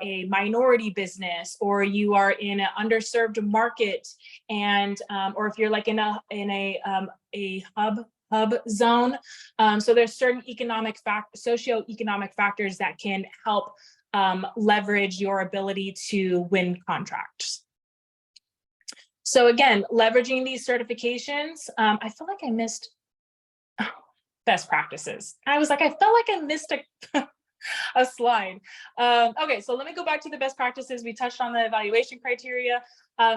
a minority business, or you are in an underserved market, and or if you're like in a hub zone. So there's certain socioeconomic factors that can help leverage your ability to win contracts. So again, leveraging these certifications, I feel like I missed best practices. I was like, I felt like I missed a slide. Okay, so let me go back to the best practices. We touched on the evaluation criteria.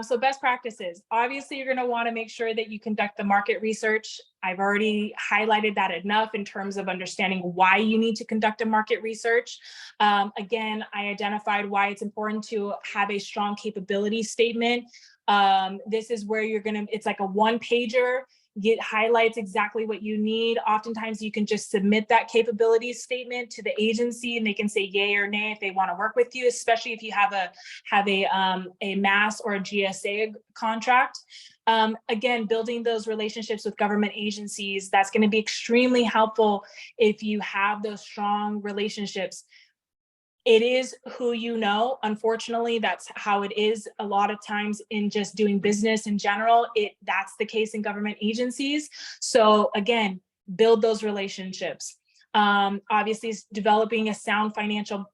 So best practices, obviously you're going to want to make sure that you conduct the market research. I've already highlighted that enough in terms of understanding why you need to conduct a market research. Again, I identified why it's important to have a strong capability statement. This is where it's like a one-pager. It highlights exactly what you need. Oftentimes you can just submit that capability statement to the agency and they can say yay or nay if they want to work with you, especially if you have a MAS or a GSA contract. Again, building those relationships with government agencies, that's going to be extremely helpful if you have those strong relationships. It is who you know. Unfortunately, that's how it is a lot of times in just doing business in general. That's the case in government agencies. So again, build those relationships. Obviously, developing a sound financial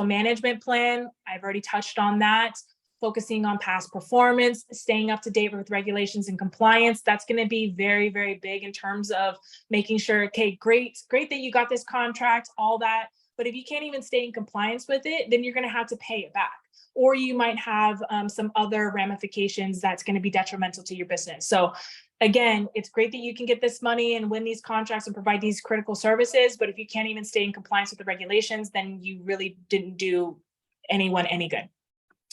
management plan. I've already touched on that. Focusing on past performance, staying up to date with regulations and compliance. That's going to be very, very big in terms of making sure, okay, great that you got this contract, all that. But if you can't even stay in compliance with it, then you're going to have to pay it back. Or you might have some other ramifications that's going to be detrimental to your business. So again, it's great that you can get this money and win these contracts and provide these critical services. But if you can't even stay in compliance with the regulations, then you really didn't do anyone any good.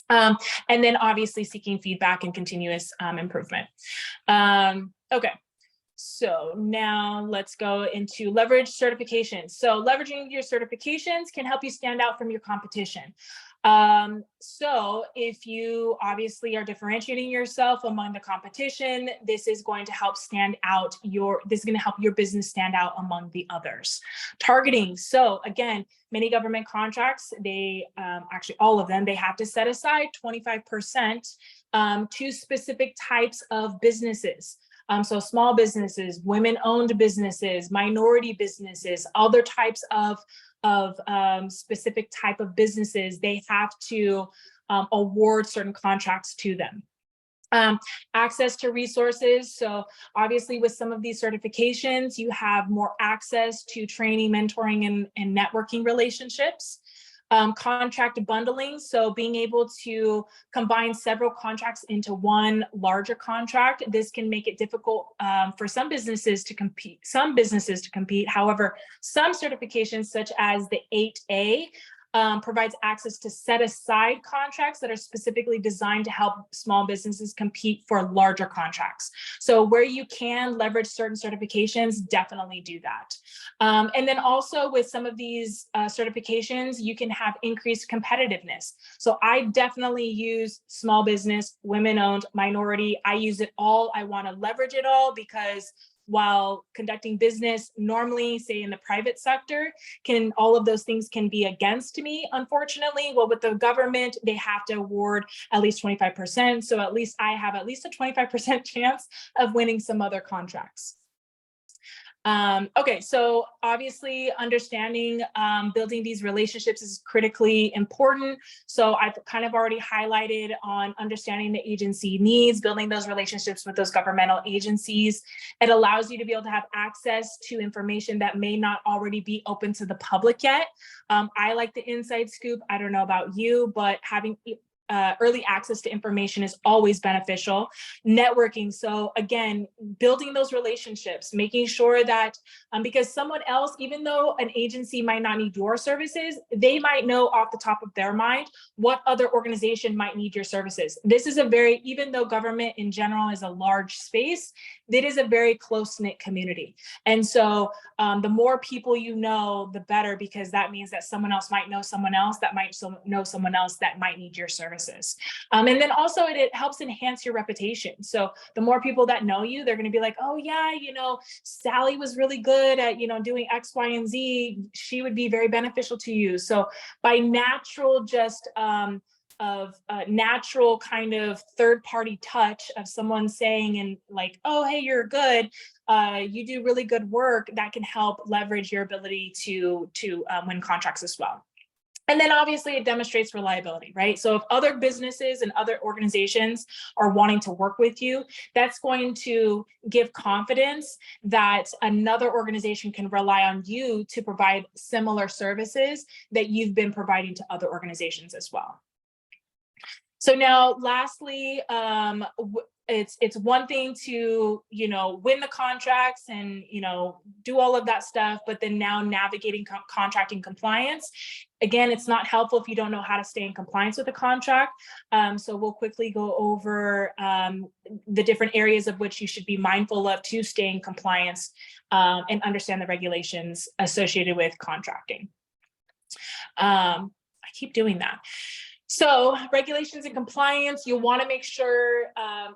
And then obviously seeking feedback and continuous improvement. Okay. So now let's go into leverage certifications. So leveraging your certifications can help you stand out from your competition. So if you obviously are differentiating yourself among the competition, this is going to help your business stand out among the others. Targeting. So again, many government contracts, they actually all of them, they have to set aside 25% to specific types of businesses. So small businesses, women-owned businesses, minority businesses, other types of specific type of businesses, they have to award certain contracts to them. Access to resources. So obviously with some of these certifications, you have more access to training, mentoring, and networking relationships. Contract bundling, so being able to combine several contracts into one larger contract. This can make it difficult for some businesses to compete. However, some certifications such as the 8A provides access to set aside contracts that are specifically designed to help small businesses compete for larger contracts. So where you can leverage certain certifications, definitely do that. And then also with some of these certifications, you can have increased competitiveness. So I definitely use small business, women-owned, minority. I use it all. I want to leverage it all because while conducting business normally, say in the private sector, all of those things can be against me, unfortunately. Well, with the government, they have to award at least 25%. So at least I have at least a 25% chance of winning some other contracts. Okay, so obviously understanding building these relationships is critically important. So I've kind of already highlighted on understanding the agency needs, building those relationships with those governmental agencies. It allows you to be able to have access to information that may not already be open to the public yet. I like the inside scoop. I don't know about you, but having early access to information is always beneficial. Networking. So again, building those relationships, making sure that because someone else, even though an agency might not need your services, they might know off the top of their mind what other organization might need your services. This is even though government in general is a large space, it is a very close-knit community. And so the more people you know, the better, because that means that someone else might know someone else that might know someone else that might need your services. And then also it helps enhance your reputation. So the more people that know you, they're going to be like, oh yeah, Sally was really good at, doing X, Y, and Z. She would be very beneficial to you. So by natural, natural kind of third-party touch of someone saying and like, oh, hey, you're good. You do really good work, that can help leverage your ability to win contracts as well. And then obviously it demonstrates reliability, right? So if other businesses and other organizations are wanting to work with you, that's going to give confidence that another organization can rely on you to provide similar services that you've been providing to other organizations as well. So now lastly, it's one thing to, win the contracts and, do all of that stuff, but then now navigating contracting compliance. Again, it's not helpful if you don't know how to stay in compliance with a contract. So we'll quickly go over the different areas of which you should be mindful of to stay in compliance and understand the regulations associated with contracting. I keep doing that. So regulations and compliance, you'll want to make sure,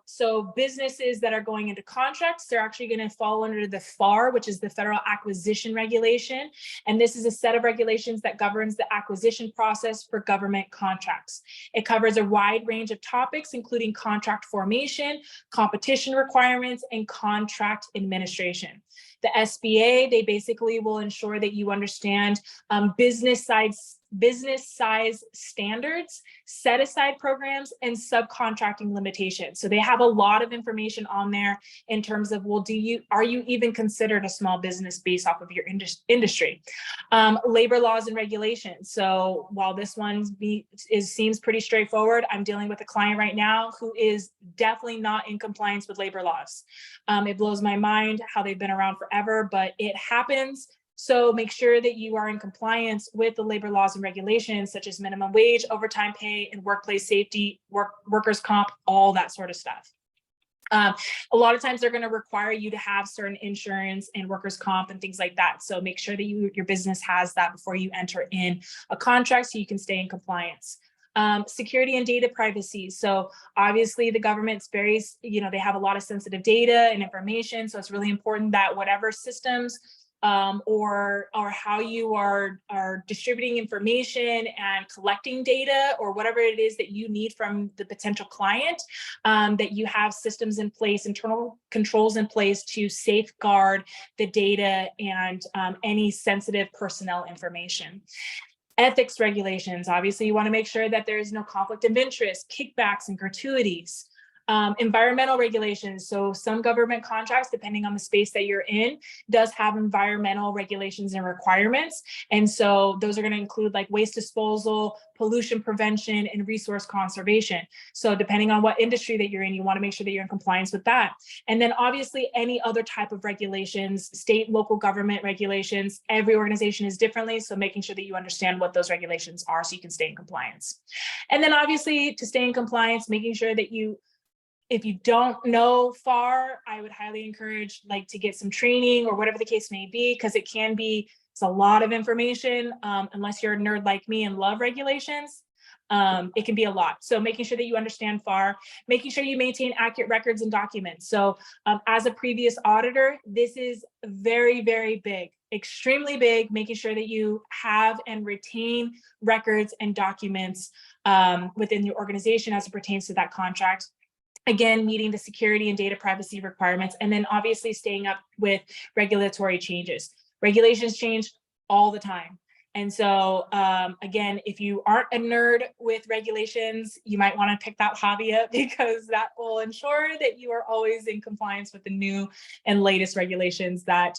so businesses that are going into contracts, they're actually going to fall under the FAR, which is the Federal Acquisition Regulation. And this is a set of regulations that governs the acquisition process for government contracts. It covers a wide range of topics, including contract formation, competition requirements, and contract administration. The SBA, they basically will ensure that you understand business size standards, set aside programs, and subcontracting limitations. So they have a lot of information on there in terms of, well, are you even considered a small business based off of your industry? Labor laws and regulations. So while this one seems pretty straightforward, I'm dealing with a client right now who is definitely not in compliance with labor laws. It blows my mind how they've been around forever, but it happens. So make sure that you are in compliance with the labor laws and regulations, such as minimum wage, overtime pay, and workplace safety, workers' comp, all that sort of stuff. A lot of times they're going to require you to have certain insurance and workers' comp and things like that. So make sure that your business has that before you enter in a contract so you can stay in compliance. Security and data privacy. So obviously the government's very, they have a lot of sensitive data and information. So it's really important that whatever systems or how you are distributing information and collecting data or whatever it is that you need from the potential client, that you have systems in place, internal controls in place to safeguard the data and any sensitive personnel information. Ethics regulations, obviously you want to make sure that there is no conflict of interest, kickbacks and gratuities. Environmental regulations. So some government contracts, depending on the space that you're in, does have environmental regulations and requirements. And so those are going to include like waste disposal, pollution prevention, and resource conservation. So depending on what industry that you're in, you want to make sure that you're in compliance with that. And then obviously any other type of regulations, state, local government regulations, every organization is differently. So making sure that you understand what those regulations are so you can stay in compliance. And then obviously to stay in compliance, making sure that if you don't know FAR, I would highly encourage like to get some training or whatever the case may be, because it's a lot of information. Unless you're a nerd like me and love regulations, it can be a lot. So making sure that you understand FAR, making sure you maintain accurate records and documents. So as a previous auditor, this is very, very big, extremely big, making sure that you have and retain records and documents within your organization as it pertains to that contract. Again, meeting the security and data privacy requirements, and then obviously staying up with regulatory changes. Regulations change all the time. And so again, if you aren't a nerd with regulations, you might want to pick that hobby up because that will ensure that you are always in compliance with the new and latest regulations that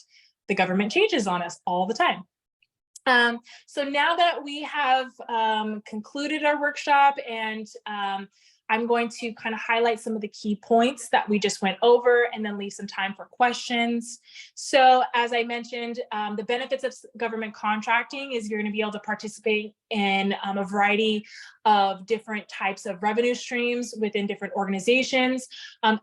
the government changes on us all the time. So now that we have concluded our workshop and I'm going to kind of highlight some of the key points that we just went over and then leave some time for questions. So as I mentioned, the benefits of government contracting is you're going to be able to participate in a variety of different types of revenue streams within different organizations,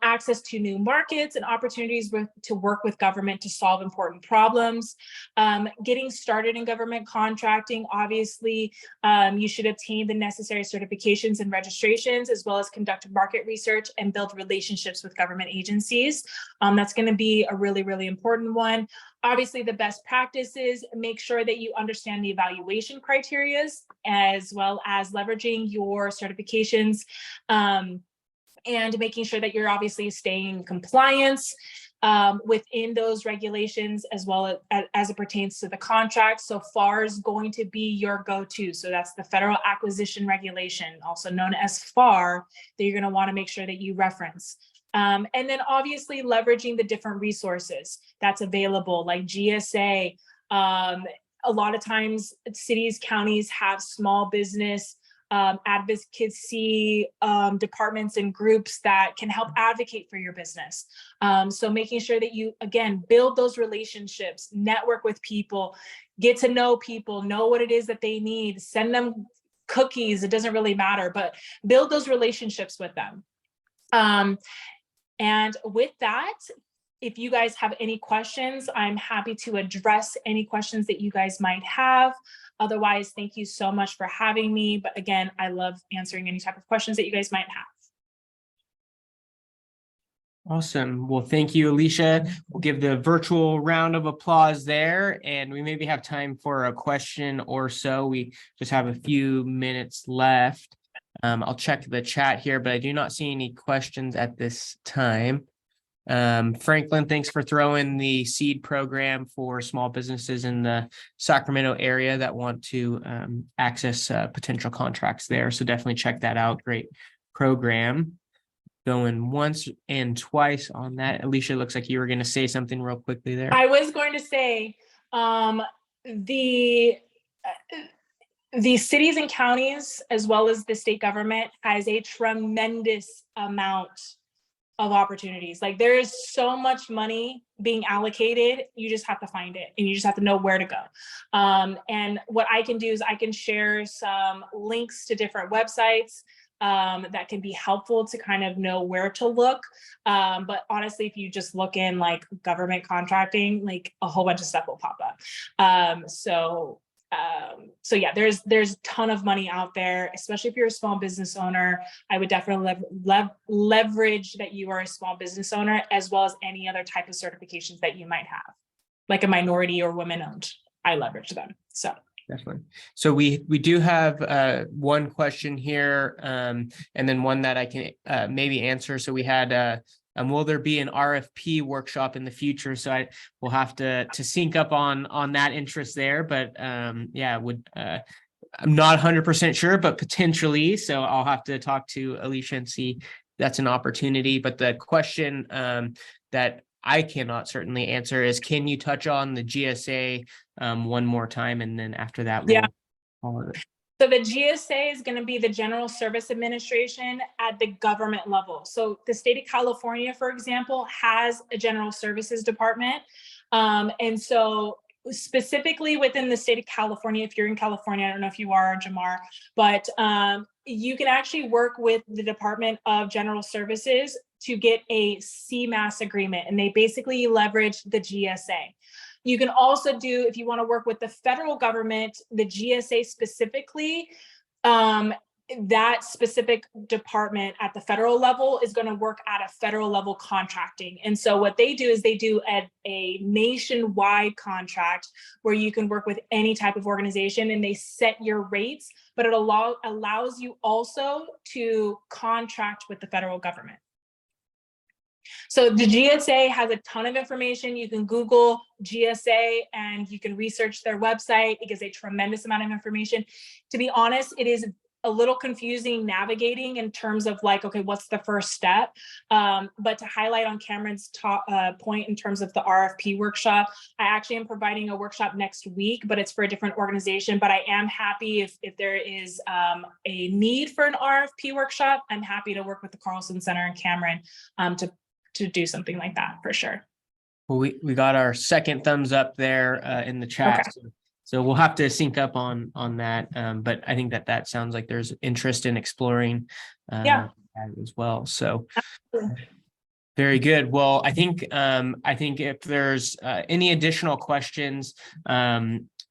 access to new markets and opportunities to work with government to solve important problems. Getting started in government contracting, obviously, you should obtain the necessary certifications and registrations, as well as conduct market research and build relationships with government agencies. That's going to be a really, really important one. Obviously, the best practices, make sure that you understand the evaluation criteria, as well as leveraging your certifications and making sure that you're obviously staying in compliance within those regulations, as well as it pertains to the contract. So FAR is going to be your go-to. So that's the Federal Acquisition Regulation, also known as FAR, that you're going to want to make sure that you reference. And then obviously leveraging the different resources that's available, like GSA. A lot of times cities, counties have small business advocacy departments and groups that can help advocate for your business. So making sure that you, again, build those relationships, network with people, get to know people, know what it is that they need, send them cookies, it doesn't really matter, but build those relationships with them. And with that, if you guys have any questions, I'm happy to address any questions that you guys might have. Otherwise, thank you so much for having me. But again, I love answering any type of questions that you guys might have. Awesome. Well, thank you, Alicia. We'll give the virtual round of applause there, and we maybe have time for a question or so. We just have a few minutes left. I'll check the chat here, but I do not see any questions at this time. Franklin, thanks for throwing the seed program for small businesses in the Sacramento area that want to access potential contracts there. So definitely check that out. Great program. Going once and twice on that. Alicia, looks like you were going to say something real quickly there. I was going to say the cities and counties, as well as the state government, has a tremendous amount of opportunities. Like, there is so much money being allocated, you just have to find it and you just have to know where to go. And what I can do is I can share some links to different websites that can be helpful to kind of know where to look. But honestly, if you just look in like government contracting, like a whole bunch of stuff will pop up. So So yeah, there's a ton of money out there, especially if you're a small business owner. I would definitely leverage that you are a small business owner, as well as any other type of certifications that you might have, like a minority or women-owned. I leverage them. So definitely. So we do have one question here, and then one that I can maybe answer. So we had will there be an RFP workshop in the future? So I will have to sync up on that interest there. But yeah, I'm not 100% sure, but potentially. So I'll have to talk to Alicia and see if that's an opportunity. But the question that I cannot certainly answer is, can you touch on the GSA one more time? And then after that, we'll call it. So the GSA is going to be the General Service Administration at the government level. So the state of California, for example, has a General Services Department. And so specifically within the state of California, if you're in California, I don't know if you are, Jamar, but you can actually work with the Department of General Services to get a CMAS agreement, and they basically leverage the GSA. You can also do, if you want to work with the federal government, the GSA specifically, that specific department at the federal level is going to work at a federal level contracting. And so what they do is they do a nationwide contract where you can work with any type of organization, and they set your rates, but it allows you also to contract with the federal government. So the GSA has a ton of information. You can Google GSA and you can research their website. It gives a tremendous amount of information. To be honest, it is a little confusing navigating in terms of like, okay, what's the first step? But to highlight on Cameron's point in terms of the RFP workshop, I actually am providing a workshop next week, but it's for a different organization. But I am happy if there is a need for an RFP workshop, I'm happy to work with the Carlson Center and Cameron to do something like that for sure. Well, we got our second thumbs up there in the chat. Okay. So we'll have to sync up on that. But I think that sounds like there's interest in exploring that as well. So very good. Well, I think if there's any additional questions,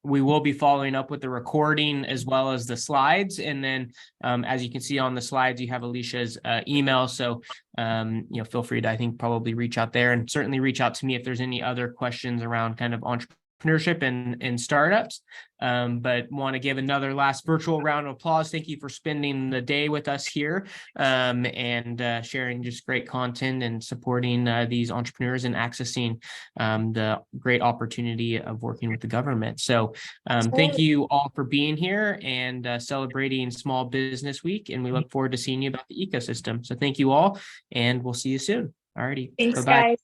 we will be following up with the recording as well as the slides. And then as you can see on the slides, you have Alicia's email. So, feel free to, I think, probably reach out there, and certainly reach out to me if there's any other questions around kind of entrepreneurship and startups. But want to give another last virtual round of applause. Thank you for spending the day with us here and sharing just great content and supporting these entrepreneurs and accessing the great opportunity of working with the government. So thank you all for being here and celebrating Small Business Week. And we look forward to seeing you about the ecosystem. So thank you all, and we'll see you soon. All righty. Thanks, Bye-bye. guys.